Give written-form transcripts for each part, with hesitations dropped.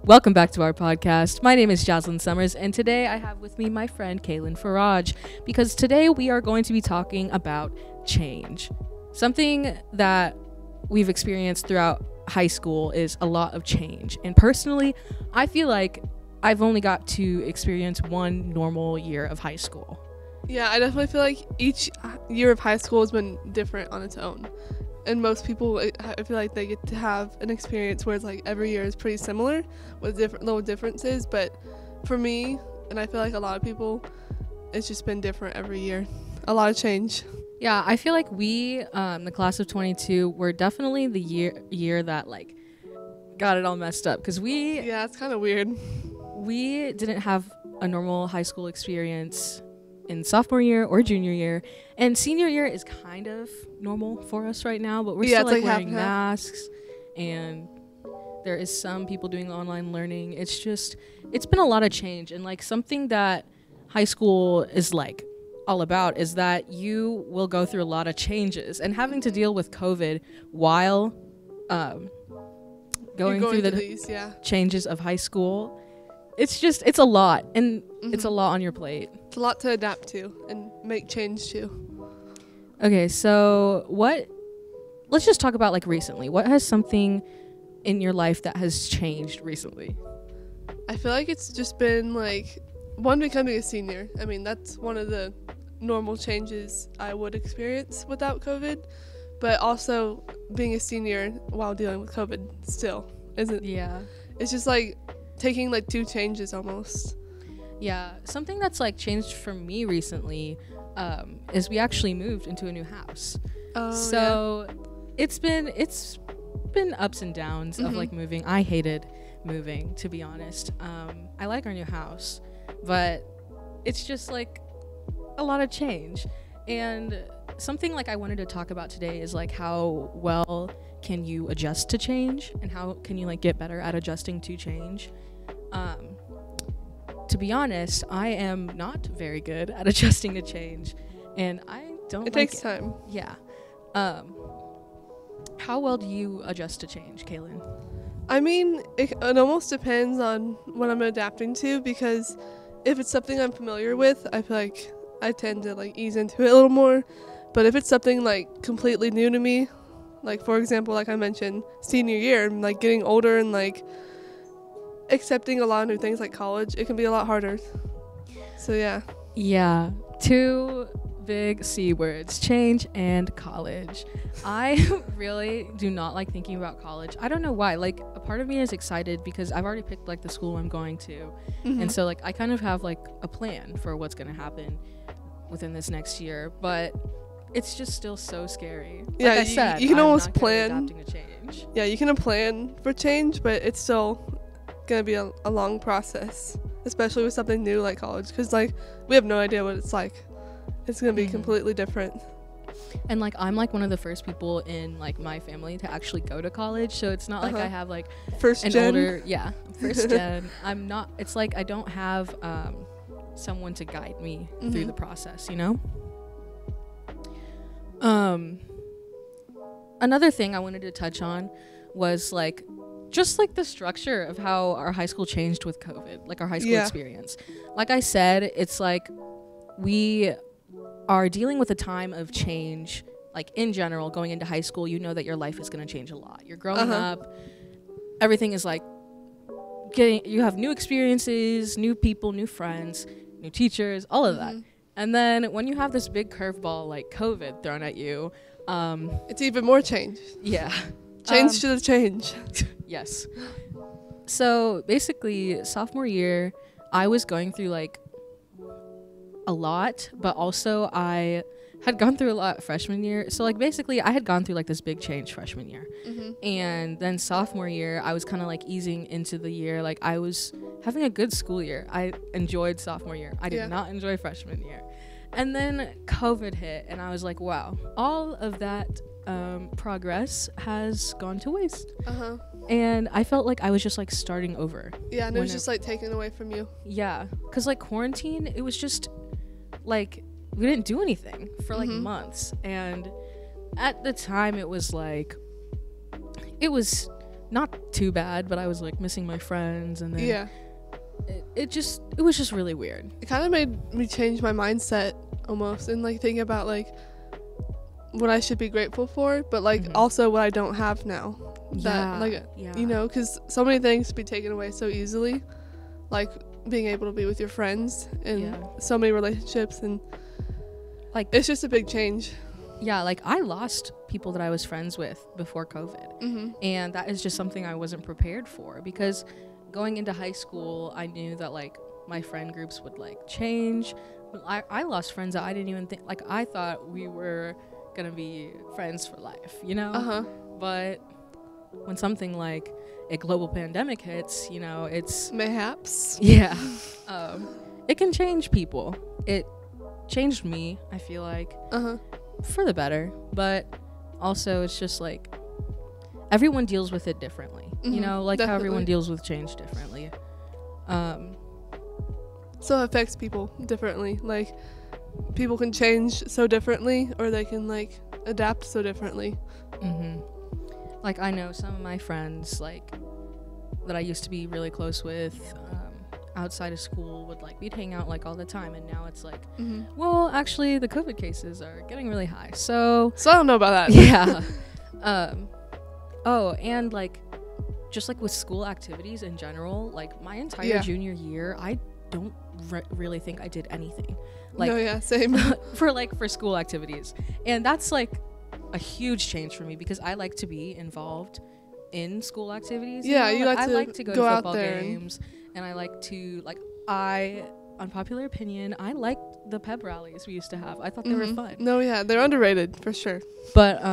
Welcome back to our podcast. My name is Jazyln Summers, and today I have with me my friend Kaylynn Farage, because today we are going to be talking about change. Something that we've experienced throughout high school is a lot of change. And personally, I feel like I've only got to experience one normal year of high school. Yeah, I definitely feel like each year of high school has been different on its own. And most people, I feel like they get to have an experience where it's like every year is pretty similar with different little differences. But for me, and I feel like a lot of people, it's just been different every year. A lot of change. Yeah, I feel like we, the class of 22, were definitely the year that like got it all messed up, because Yeah, it's kind of weird. We didn't have a normal high school experience in sophomore year or junior year, and senior year is kind of normal for us right now, but we're still like wearing masks, and there is some people doing online learning. It's been a lot of change, and like something that high school is like all about is that you will go through a lot of changes, and having to deal with COVID while going through the changes of high school, it's a lot, and it's a lot on your plate. It's a lot to adapt to and make change to. Okay, so let's just talk about like recently. What has something in your life that has changed recently? I feel like it's just been like one, becoming a senior. I mean, that's one of the normal changes I would experience without COVID, but also being a senior while dealing with COVID still isn't. Yeah. It's just like taking like two changes almost. Yeah, something that's like changed for me recently is we actually moved into a new house. So it's been ups and downs of like moving. I hated moving, to be honest. I like our new house, but it's just like a lot of change. And something like I wanted to talk about today is like how well can you adjust to change, and how can you like get better at adjusting to change. To be honest, I am not very good at adjusting to change, and I don't. It takes time. Yeah. How well do you adjust to change, Kaylynn? I mean, it almost depends on what I'm adapting to, because if it's something I'm familiar with, I feel like I tend to like ease into it a little more. But if it's something like completely new to me, like for example, like I mentioned, senior year, I'm like getting older and like accepting a lot of new things like college, it can be a lot harder. So yeah, two big C words: change and college. I really do not like thinking about college. I don't know why. Like, a part of me is excited because I've already picked like the school I'm going to, and so like I kind of have like a plan for what's gonna happen within this next year, but it's just still so scary. Yeah, like I said, you can I'm almost not good at plan adapting to change. Yeah, you can plan for change, but it's still gonna be a long process, especially with something new like college, because like we have no idea what it's like. It's gonna be completely different. And like I'm like one of the first people in like my family to actually go to college, so it's not like I have like first gen. First gen. I'm not. It's like I don't have someone to guide me through the process, you know. Another thing I wanted to touch on was like just like the structure of how our high school changed with COVID, like our high school experience. Like I said, it's like we are dealing with a time of change, like in general. Going into high school, you know that your life is going to change a lot. You're growing up, everything is like you have new experiences, new people, new friends, new teachers, all of that. And then when you have this big curveball like COVID thrown at you, it's even more change. Yeah. Change to the change. Yes. So basically, sophomore year, I was going through like a lot, but also I had gone through a lot freshman year. So like basically I had gone through like this big change freshman year. And then sophomore year, I was kind of like easing into the year. Like I was having a good school year. I enjoyed sophomore year. I did not enjoy freshman year. And then COVID hit, and I was like, wow, all of that progress has gone to waste. And I felt like I was just like starting over. Yeah, and it was just like taken away from you. Yeah, because like quarantine, it was just like we didn't do anything for like months. And at the time, it was like, it was not too bad, but I was like missing my friends, and then Yeah. it was just really weird. It kind of made me change my mindset almost, and like think about like what I should be grateful for, but like also what I don't have now. That like you know, because so many things be taken away so easily, like being able to be with your friends and so many relationships, and like it's just a big change. Yeah, like I lost people that I was friends with before COVID, and that is just something I wasn't prepared for, because going into high school, I knew that like my friend groups would like change. I lost friends that I didn't even think, like I thought we were gonna be friends for life, you know? But when something like a global pandemic hits, you know, it's mayhaps. Yeah. It can change people. It changed me, I feel like, for the better, but also it's just like everyone deals with it differently, you know, like how everyone deals with change differently. So it affects people differently. Like people can change so differently, or they can like adapt so differently. Like I know some of my friends like that I used to be really close with outside of school would like we'd hang out like all the time, and now it's like well, actually the COVID cases are getting really high, so I don't know about that. Yeah. Oh, and like just like with school activities in general, like my entire junior year, I don't really think I did anything. Like, no, yeah, same. for school activities, and that's like a huge change for me, because I like to be involved in school activities. Yeah, you know? I like to go to football games, and I like to unpopular opinion, I liked the pep rallies we used to have. I thought they were fun. No, yeah, they're underrated for sure. But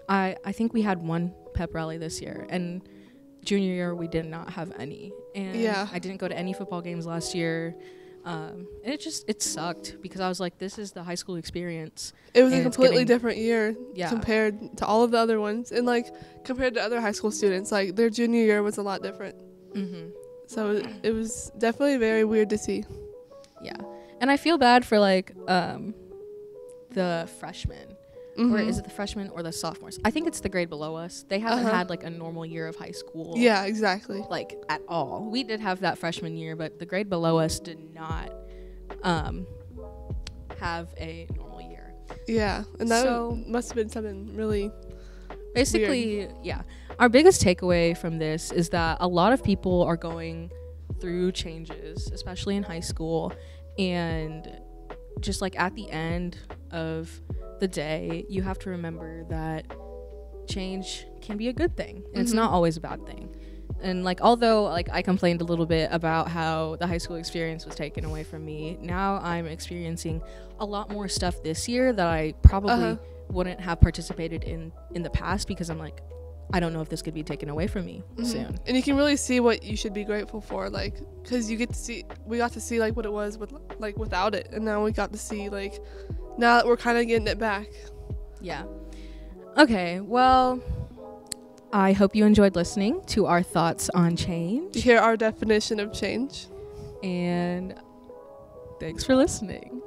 I think we had one pep rally this year, and junior year we did not have any, and I didn't go to any football games last year. And it sucked, because I was like, this is the high school experience. It was a completely different year compared to all of the other ones, and like compared to other high school students, like their junior year was a lot different. So it was definitely very weird to see. Yeah, and I feel bad for like the freshmen. Or is it the freshmen or the sophomores? I think it's the grade below us. They haven't had like a normal year of high school. Yeah, exactly. Like at all. We did have that freshman year, but the grade below us did not have a normal year. Yeah, and that must have been something really basically weird. Yeah. Our biggest takeaway from this is that a lot of people are going through changes, especially in high school, and just like at the end of the day, you have to remember that change can be a good thing, and it's not always a bad thing. And like, although like I complained a little bit about how the high school experience was taken away from me, now I'm experiencing a lot more stuff this year that I probably wouldn't have participated in the past, because I'm like, I don't know if this could be taken away from me soon. And you can really see what you should be grateful for, like, because we got to see like what it was with like without it, and now we got to see like now that we're kind of getting it back. Yeah. Okay, well, I hope you enjoyed listening to our thoughts on change. Hear our definition of change. And thanks for listening.